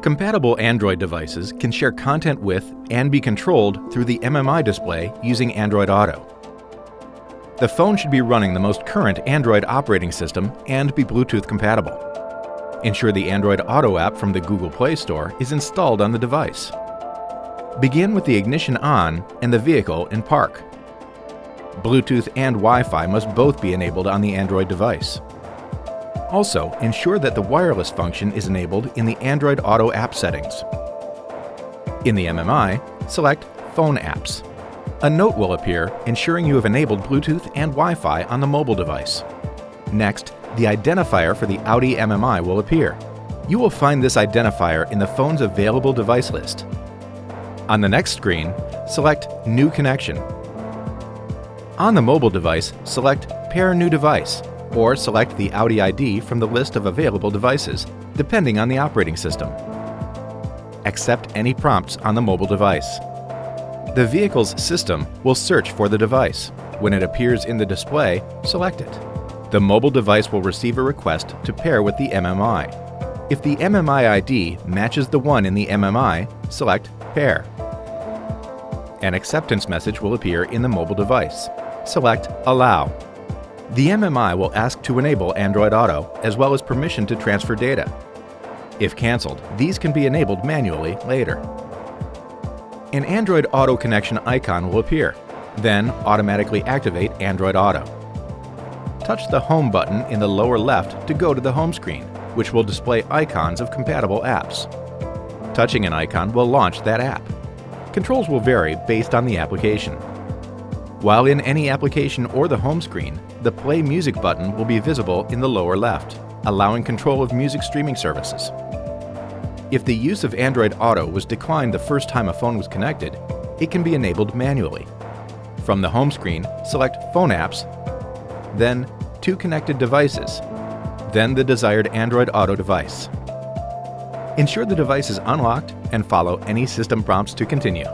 Compatible Android devices can share content with and be controlled through the MMI display using Android Auto. The phone should be running the most current Android operating system and be Bluetooth compatible. Ensure the Android Auto app from the Google Play Store is installed on the device. Begin with the ignition on and the vehicle in park. Bluetooth and Wi-Fi must both be enabled on the Android device. Also, ensure that the wireless function is enabled in the Android Auto app settings. In the MMI, select Phone Apps. A note will appear ensuring you have enabled Bluetooth and Wi-Fi on the mobile device. Next, the identifier for the Audi MMI will appear. You will find this identifier in the phone's available device list. On the next screen, select New Connection. On the mobile device, select Pair New Device, or select the Audi ID from the list of available devices, depending on the operating system. Accept any prompts on the mobile device. The vehicle's system will search for the device. When it appears in the display, select it. The mobile device will receive a request to pair with the MMI. If the MMI ID matches the one in the MMI, select Pair. An acceptance message will appear in the mobile device. Select Allow. The MMI will ask to enable Android Auto as well as permission to transfer data. If cancelled, these can be enabled manually later. An Android Auto connection icon will appear, then automatically activate Android Auto. Touch the Home button in the lower left to go to the home screen, which will display icons of compatible apps. Touching an icon will launch that app. Controls will vary based on the application. While in any application or the home screen, the Play Music button will be visible in the lower left, allowing control of music streaming services. If the use of Android Auto was declined the first time a phone was connected, it can be enabled manually. From the home screen, select Phone Apps, then To Connected Devices, then the desired Android Auto device. Ensure the device is unlocked and follow any system prompts to continue.